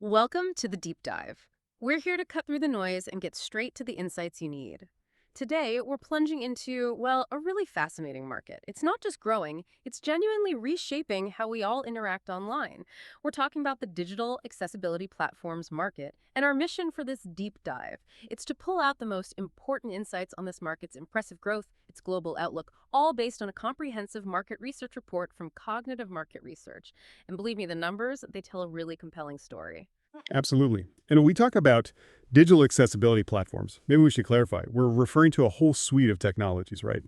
Welcome to the Deep Dive. We're here to cut through the noise and get straight to the insights you need. Today, we're plunging into, well, a really fascinating market. It's not just growing, it's genuinely reshaping how we all interact online. We're talking about the digital accessibility platforms market, and our mission for this deep dive. It's to pull out the most important insights on this market's impressive growth, its global outlook, all based on a comprehensive market research report from Cognitive Market Research. And believe me, the numbers, they tell a really compelling story. Absolutely. And when we talk about digital accessibility platforms, maybe we should clarify. We're referring to a whole suite of technologies, right?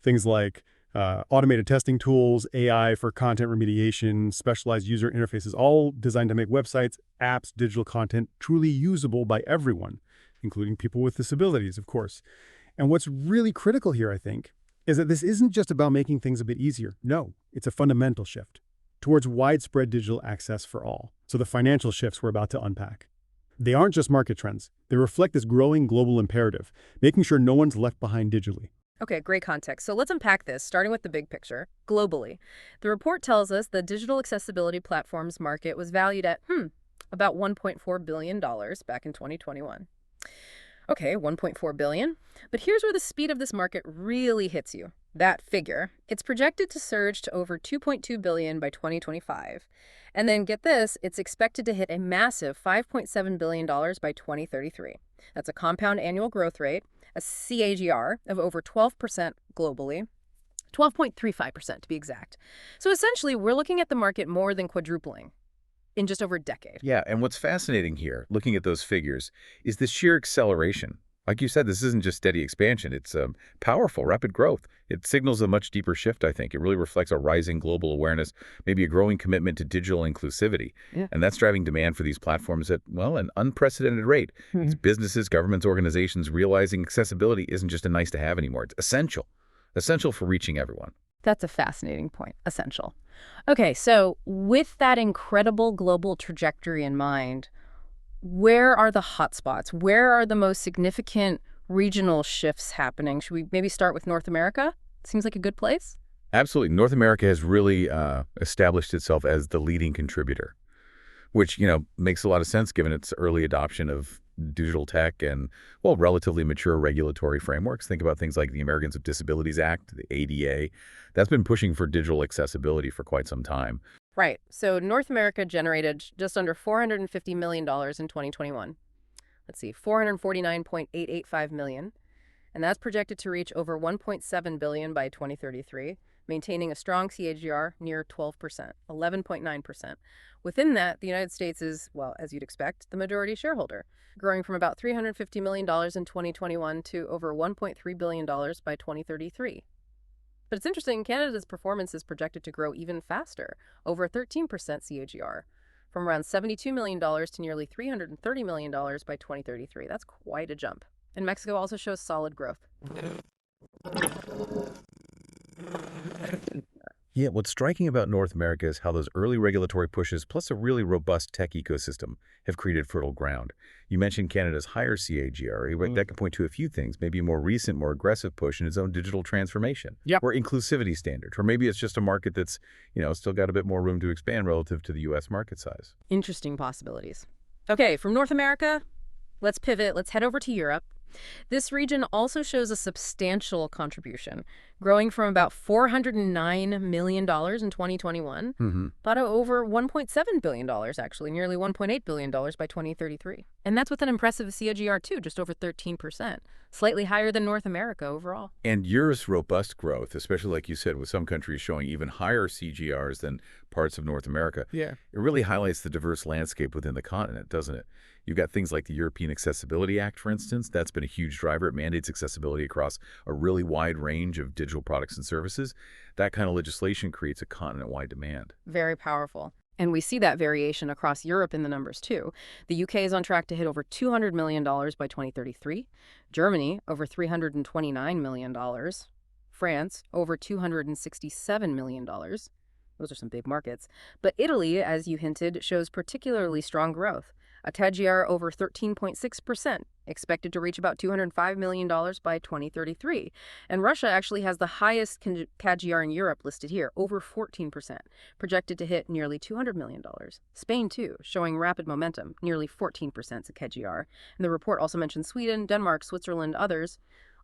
Things like automated testing tools, AI for content remediation, specialized user interfaces, all designed to make websites, apps, digital content truly usable by everyone, including people with disabilities, of course. And what's really critical here, I think, is that this isn't just about making things a bit easier. No, it's a fundamental shift towards widespread digital access for all. So the financial shifts we're about to unpack. They aren't just market trends. They reflect this growing global imperative, making sure no one's left behind digitally. Okay, great context. So let's unpack this, starting with the big picture, globally. The report tells us the digital accessibility platforms market was valued at, about $1.4 billion back in 2021. Okay, 1.4 billion. But here's where the speed of this market really hits you. That figure, it's projected to surge to over 2.2 billion by 2025. And then get this, it's expected to hit a massive $5.7 billion by 2033. That's a compound annual growth rate, a CAGR of over 12% globally, 12.35% to be exact. So essentially, we're looking at the market more than quadrupling in just over a decade. Yeah, and what's fascinating here, looking at those figures, is the sheer acceleration. Like you said, this isn't just steady expansion. It's powerful, rapid growth. It signals a much deeper shift, I think. It really reflects a rising global awareness, maybe a growing commitment to digital inclusivity. Yeah. And that's driving demand for these platforms at, well, an unprecedented rate. It's businesses, governments, organizations realizing accessibility isn't just a nice to have anymore. It's essential for reaching everyone. That's a fascinating point. Essential. Okay, so with that incredible global trajectory in mind, where are the hotspots? Where are the most significant regional shifts happening? Should we maybe start with North America? Seems like a good place. Absolutely. North America has really established itself as the leading contributor, which, makes a lot of sense given its early adoption of digital tech and, well, relatively mature regulatory frameworks. Think about things like the Americans with Disabilities Act, the ADA. That's been pushing for digital accessibility for quite some time. Right. So North America generated just under $450 million in 2021. Let's see, 449.885 million. And that's projected to reach over 1.7 billion by 2033, maintaining a strong CAGR near 12%, 11.9%. Within that, the United States is, well, as you'd expect, the majority shareholder, growing from about $350 million in 2021 to over $1.3 billion by 2033. But it's interesting, Canada's performance is projected to grow even faster, over 13% CAGR, from around $72 million to nearly $330 million by 2033. That's quite a jump. And Mexico also shows solid growth. Yeah, what's striking about North America is how those early regulatory pushes, plus a really robust tech ecosystem, have created fertile ground. You mentioned Canada's higher CAGR, right? That can point to a few things, maybe a more recent, more aggressive push in its own digital transformation, Yep. or inclusivity standards, or maybe it's just a market that's, still got a bit more room to expand relative to the U.S. market size. Interesting possibilities. Okay, from North America, let's pivot. Let's head over to Europe. This region also shows a substantial contribution, growing from about $409 million in 2021, about over $1.7 billion, actually, nearly $1.8 billion by 2033. And that's with an impressive CAGR, too, just over 13%, slightly higher than North America overall. And Europe's robust growth, especially like you said, with some countries showing even higher CGRs than parts of North America, Yeah. it really highlights the diverse landscape within the continent, doesn't it? You've got things like the European Accessibility Act, for instance. That's been a huge driver. It mandates accessibility across a really wide range of digital products and services. That kind of legislation creates a continent-wide demand. Very powerful. And we see that variation across Europe in the numbers, too. The UK is on track to hit over $200 million by 2033. Germany, over $329 million. France, over $267 million. Those are some big markets. But Italy, as you hinted, shows particularly strong growth, A CAGR over 13.6%, expected to reach about $205 million by 2033. And Russia actually has the highest CAGR in Europe listed here, over 14%, projected to hit nearly $200 million. Spain, too, showing rapid momentum, nearly 14% CAGR. And the report also mentions Sweden, Denmark, Switzerland, others,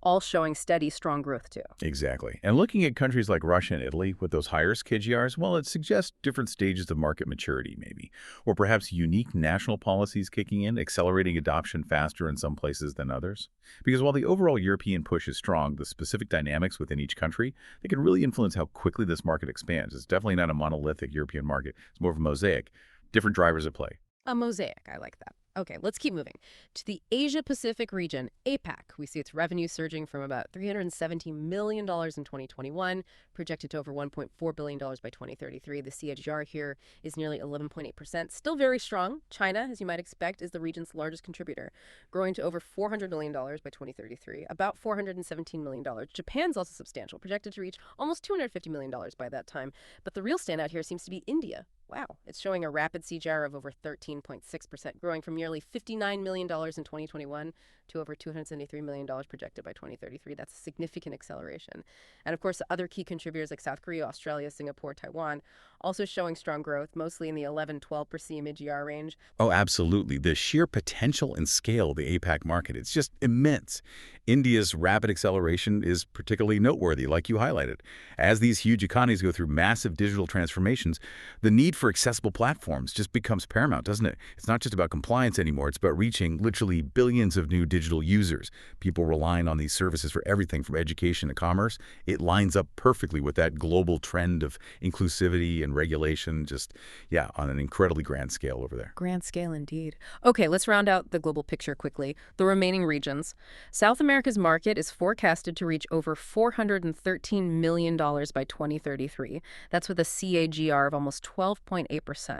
all showing steady, strong growth, too. Exactly. And looking at countries like Russia and Italy with those higher KGRs, well, it suggests different stages of market maturity, maybe, or perhaps unique national policies kicking in, accelerating adoption faster in some places than others. Because while the overall European push is strong, the specific dynamics within each country, they can really influence how quickly this market expands. It's definitely not a monolithic European market. It's more of a mosaic. Different drivers at play. A mosaic, I like that. Okay, let's keep moving. To the Asia-Pacific region, APAC, we see its revenue surging from about $317 million in 2021, projected to over $1.4 billion by 2033. The CAGR here is nearly 11.8%, still very strong. China, as you might expect, is the region's largest contributor, growing to over $400 million by 2033, about $417 million. Japan's also substantial, projected to reach almost $250 million by that time. But the real standout here seems to be India. Wow, it's showing a rapid CAGR of over 13.6%, growing from nearly $59 million in 2021 to over $273 million projected by 2033. That's a significant acceleration. And of course, the other key contributors like South Korea, Australia, Singapore, Taiwan, also showing strong growth, mostly in the 11-12% CAGR range. Oh, absolutely. The sheer potential and scale of the APAC market, it's just immense. India's rapid acceleration is particularly noteworthy, like you highlighted. As these huge economies go through massive digital transformations, the need for accessible platforms just becomes paramount, doesn't it? It's not just about compliance anymore. It's about reaching literally billions of new digital users. People relying on these services for everything from education to commerce. It lines up perfectly with that global trend of inclusivity and regulation, just, yeah, on an incredibly grand scale over there. Grand scale indeed. Okay, let's round out the global picture quickly. The remaining regions. South America's market is forecasted to reach over $413 million by 2033. That's with a CAGR of almost 12.8%.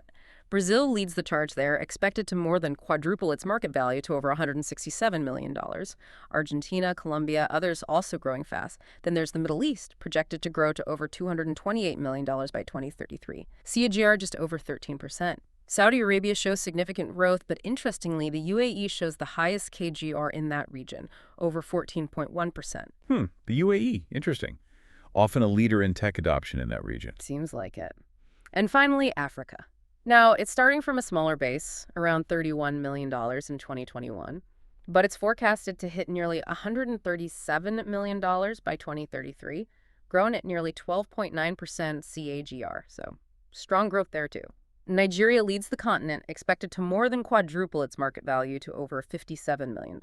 Brazil leads the charge there, expected to more than quadruple its market value to over $167 million. Argentina, Colombia, others also growing fast. Then there's the Middle East, projected to grow to over $228 million by 2033. CAGR just over 13%. Saudi Arabia shows significant growth, but interestingly, the UAE shows the highest KGR in that region, over 14.1%. The UAE, interesting. Often a leader in tech adoption in that region. Seems like it. And finally, Africa. Now, it's starting from a smaller base, around $31 million in 2021, but it's forecasted to hit nearly $137 million by 2033, growing at nearly 12.9% CAGR, so strong growth there too. Nigeria leads the continent, expected to more than quadruple its market value to over $57 million.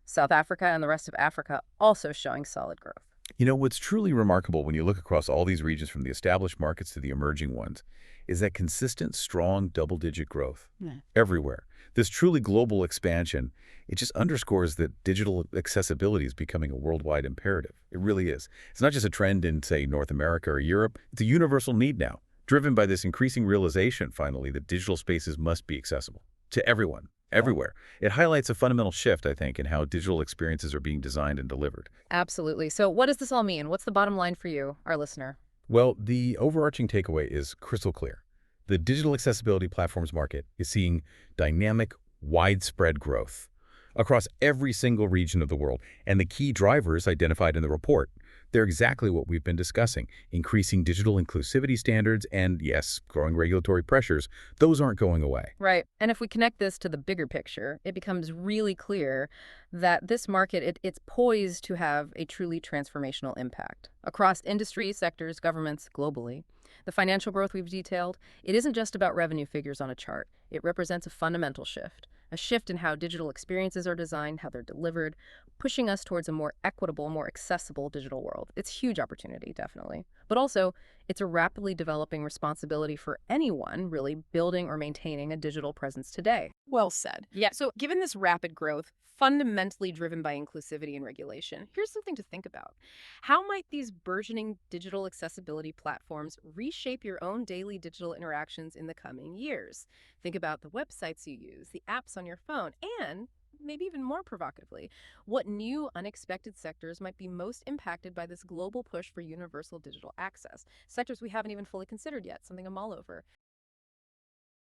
South Africa and the rest of Africa also showing solid growth. You know, what's truly remarkable when you look across all these regions from the established markets to the emerging ones is that consistent, strong, double-digit growth everywhere. This truly global expansion, it just underscores that digital accessibility is becoming a worldwide imperative. It really is. It's not just a trend in, say, North America or Europe. It's a universal need now, driven by this increasing realization, finally, that digital spaces must be accessible to everyone, everywhere. It highlights a fundamental shift, I think, in how digital experiences are being designed and delivered. Absolutely. So what does this all mean? What's the bottom line for you, our listener? Well, the overarching takeaway is crystal clear. The digital accessibility platforms market is seeing dynamic, widespread growth across every single region of the world. And the key drivers identified in the report, they're exactly what we've been discussing. Increasing digital inclusivity standards and, yes, growing regulatory pressures. Those aren't going away. Right. And if we connect this to the bigger picture, it becomes really clear that this market, it's poised to have a truly transformational impact across industries, sectors, governments, globally. The financial growth we've detailed, it isn't just about revenue figures on a chart. It represents a fundamental shift, a shift in how digital experiences are designed, how they're delivered, pushing us towards a more equitable, more accessible digital world. It's a huge opportunity, definitely. But also, it's a rapidly developing responsibility for anyone really building or maintaining a digital presence today. Well said. Yeah. So given this rapid growth, fundamentally driven by inclusivity and regulation, here's something to think about. How might these burgeoning digital accessibility platforms reshape your own daily digital interactions in the coming years? Think about the websites you use, the apps on your phone, and maybe even more provocatively, what new unexpected sectors might be most impacted by this global push for universal digital access? Sectors we haven't even fully considered yet, something to mull over.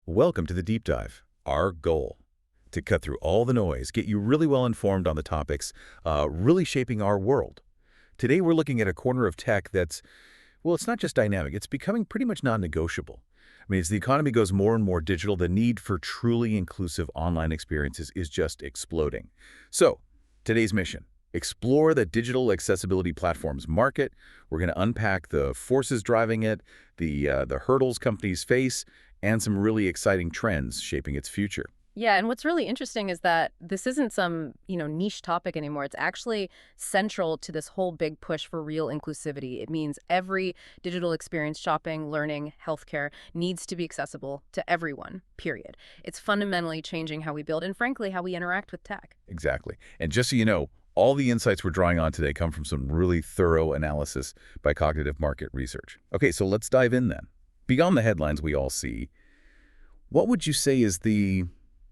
Welcome to the Deep Dive. Our goal, to cut through all the noise, get you really well informed on the topics really shaping our world. Today, we're looking at a corner of tech that's, well, it's not just dynamic, it's becoming pretty much non-negotiable. I mean, as the economy goes more and more digital, the need for truly inclusive online experiences is just exploding. So, today's mission: explore the digital accessibility platforms market. We're going to unpack the forces driving it, the hurdles companies face, and some really exciting trends shaping its future. Yeah, and what's really interesting is that this isn't some, niche topic anymore. It's actually central to this whole big push for real inclusivity. It means every digital experience, shopping, learning, healthcare, needs to be accessible to everyone, period. It's fundamentally changing how we build and, frankly, how we interact with tech. Exactly. And just so you know, all the insights we're drawing on today come from some really thorough analysis by cognitive market research. Okay, so let's dive in then. Beyond the headlines we all see, what would you say is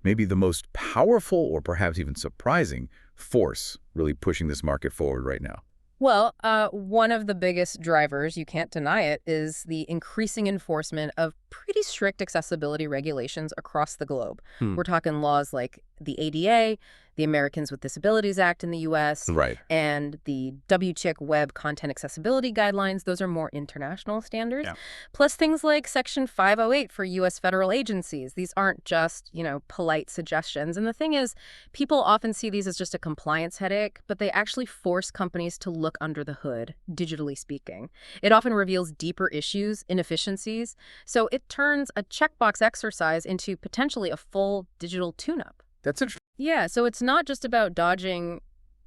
maybe the most powerful or perhaps even surprising force really pushing this market forward right now? Well, one of the biggest drivers, you can't deny it, is the increasing enforcement of pretty strict accessibility regulations across the globe. We're talking laws like the ADA, the Americans with Disabilities Act in the U.S., Right. and the WCAG Web Content Accessibility Guidelines. Those are more international standards. Yeah. Plus things like Section 508 for U.S. federal agencies. These aren't just, polite suggestions. And the thing is, people often see these as just a compliance headache, but they actually force companies to look under the hood, digitally speaking. It often reveals deeper issues, inefficiencies. So it turns a checkbox exercise into potentially a full digital tune-up. That's interesting. Yeah, so it's not just about dodging,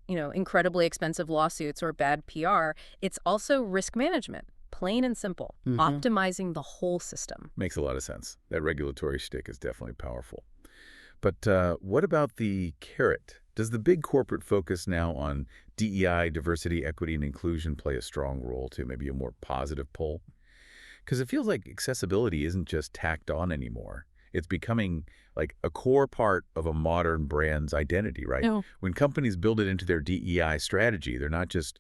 incredibly expensive lawsuits or bad PR. It's also risk management, plain and simple, optimizing the whole system. Makes a lot of sense. That regulatory shtick is definitely powerful. But what about the carrot? Does the big corporate focus now on DEI, diversity, equity, and inclusion play a strong role to maybe a more positive pull? Because it feels like accessibility isn't just tacked on anymore. It's becoming like a core part of a modern brand's identity, right? No. When companies build it into their DEI strategy, they're not just,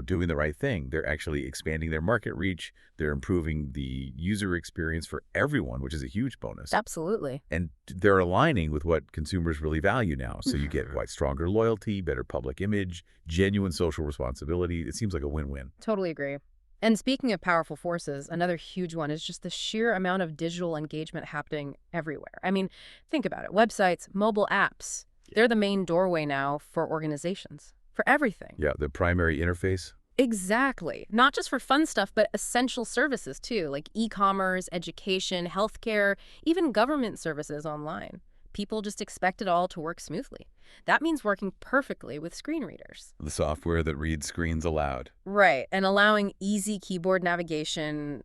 doing the right thing. They're actually expanding their market reach. They're improving the user experience for everyone, which is a huge bonus. Absolutely. And they're aligning with what consumers really value now. So you get quite stronger loyalty, better public image, genuine social responsibility. It seems like a win-win. Totally agree. And speaking of powerful forces, another huge one is just the sheer amount of digital engagement happening everywhere. I mean, think about it. Websites, mobile apps, they're the main doorway now for organizations, for everything. Yeah, the primary interface. Exactly. Not just for fun stuff, but essential services too, like e-commerce, education, healthcare, even government services online. People just expect it all to work smoothly. That means working perfectly with screen readers. The software that reads screens aloud. Right, and allowing easy keyboard navigation,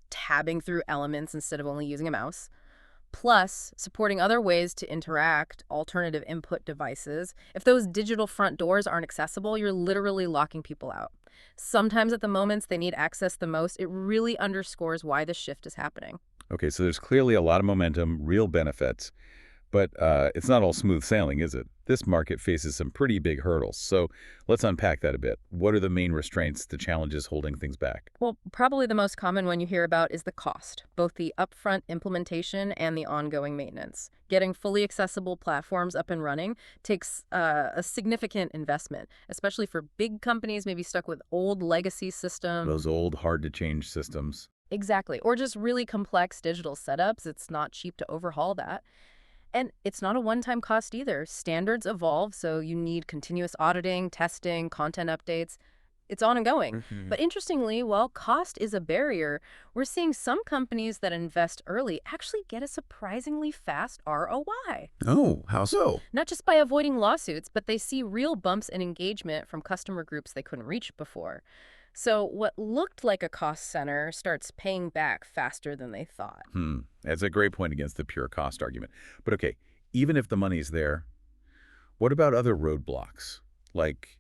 tabbing through elements instead of only using a mouse. Plus, supporting other ways to interact, alternative input devices. If those digital front doors aren't accessible, you're literally locking people out. Sometimes at the moments they need access the most, it really underscores why the shift is happening. Okay, so there's clearly a lot of momentum, real benefits, but it's not all smooth sailing, is it? This market faces some pretty big hurdles. So let's unpack that a bit. What are the main restraints, the challenges holding things back? Well, probably the most common one you hear about is the cost, both the upfront implementation and the ongoing maintenance. Getting fully accessible platforms up and running takes a significant investment, especially for big companies maybe stuck with old legacy systems. Those old, hard-to-change systems. Exactly. Or just really complex digital setups. It's not cheap to overhaul that. And it's not a one-time cost either. Standards evolve, so you need continuous auditing, testing, content updates. It's ongoing. But interestingly, while cost is a barrier, we're seeing some companies that invest early actually get a surprisingly fast ROI. Oh, how so? Not just by avoiding lawsuits, but they see real bumps in engagement from customer groups they couldn't reach before. So what looked like a cost center starts paying back faster than they thought. That's a great point against the pure cost argument. But okay, even if the money's there, what about other roadblocks, like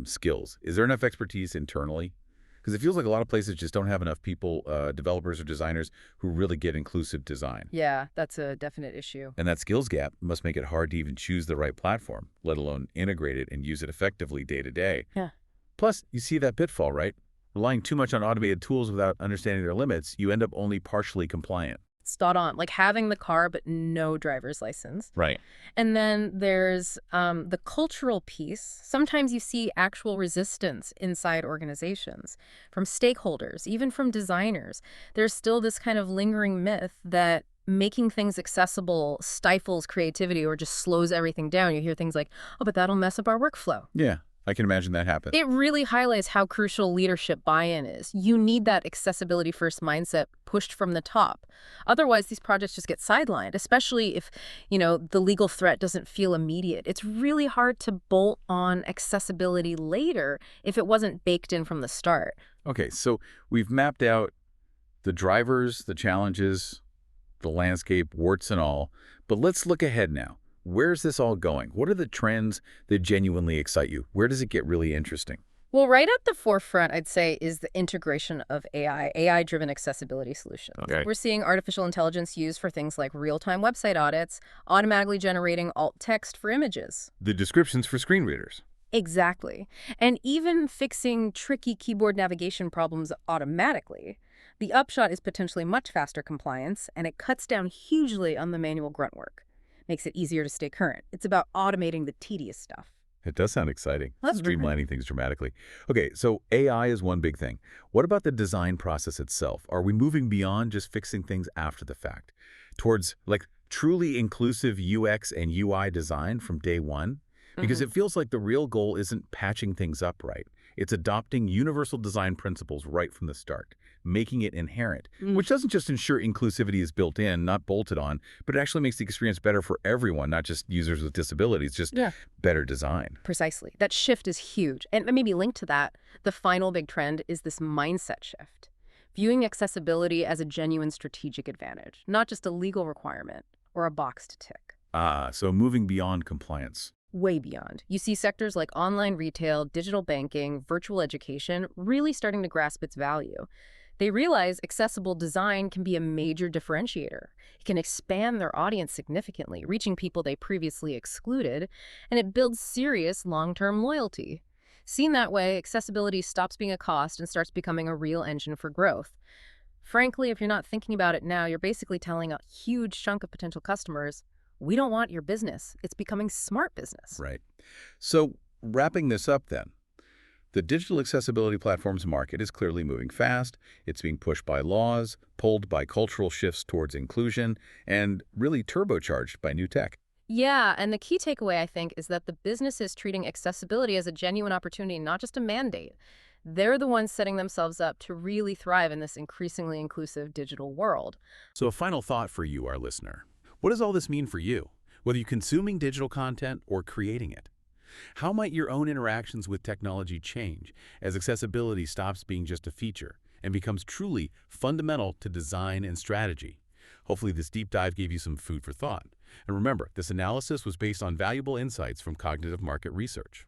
skills? Is there enough expertise internally? Because it feels like a lot of places just don't have enough people, developers or designers, who really get inclusive design. Yeah, that's a definite issue. And that skills gap must make it hard to even choose the right platform, let alone integrate it and use it effectively day to day. Yeah. Plus, you see that pitfall, right? Relying too much on automated tools without understanding their limits, you end up only partially compliant. Spot on. Like having the car but no driver's license. Right. And then there's the cultural piece. Sometimes you see actual resistance inside organizations from stakeholders, even from designers. There's still this kind of lingering myth that making things accessible stifles creativity or just slows everything down. You hear things like, oh, but that'll mess up our workflow. Yeah, I can imagine that happen. It really highlights how crucial leadership buy-in is. You need that accessibility-first mindset pushed from the top. Otherwise, these projects just get sidelined, especially if, the legal threat doesn't feel immediate. It's really hard to bolt on accessibility later if it wasn't baked in from the start. Okay, so we've mapped out the drivers, the challenges, the landscape, warts and all, but let's look ahead now. Where's this all going? What are the trends that genuinely excite you? Where does it get really interesting? Well, right at the forefront, I'd say, is the integration of AI-driven accessibility solutions. Okay. We're seeing artificial intelligence used for things like real-time website audits, automatically generating alt text for images. The descriptions for screen readers. Exactly. And even fixing tricky keyboard navigation problems automatically. The upshot is potentially much faster compliance, and it cuts down hugely on the manual grunt work. Makes it easier to stay current. It's about automating the tedious stuff. It does sound exciting. That's Streamlining things dramatically. Okay, so AI is one big thing. What about the design process itself? Are we moving beyond just fixing things after the fact towards like truly inclusive UX and UI design from day one? Because it feels like the real goal isn't patching things up right. It's adopting universal design principles right from the start, making it inherent, which doesn't just ensure inclusivity is built in, not bolted on, but it actually makes the experience better for everyone, not just users with disabilities, just better design. Precisely. That shift is huge. And maybe linked to that, the final big trend is this mindset shift. Viewing accessibility as a genuine strategic advantage, not just a legal requirement or a box to tick. So moving beyond compliance. Way beyond. You see sectors like online retail, digital banking, virtual education really starting to grasp its value. They realize accessible design can be a major differentiator. It can expand their audience significantly, reaching people they previously excluded, and it builds serious long-term loyalty. Seen that way, accessibility stops being a cost and starts becoming a real engine for growth. Frankly, if you're not thinking about it now, you're basically telling a huge chunk of potential customers, we don't want your business. It's becoming smart business. Right. So wrapping this up then, the digital accessibility platforms market is clearly moving fast. It's being pushed by laws, pulled by cultural shifts towards inclusion, and really turbocharged by new tech. Yeah, and the key takeaway, I think, is that the business is treating accessibility as a genuine opportunity, not just a mandate. They're the ones setting themselves up to really thrive in this increasingly inclusive digital world. So a final thought for you, our listener. What does all this mean for you, whether you're consuming digital content or creating it? How might your own interactions with technology change as accessibility stops being just a feature and becomes truly fundamental to design and strategy? Hopefully this deep dive gave you some food for thought. And remember, this analysis was based on valuable insights from cognitive market research.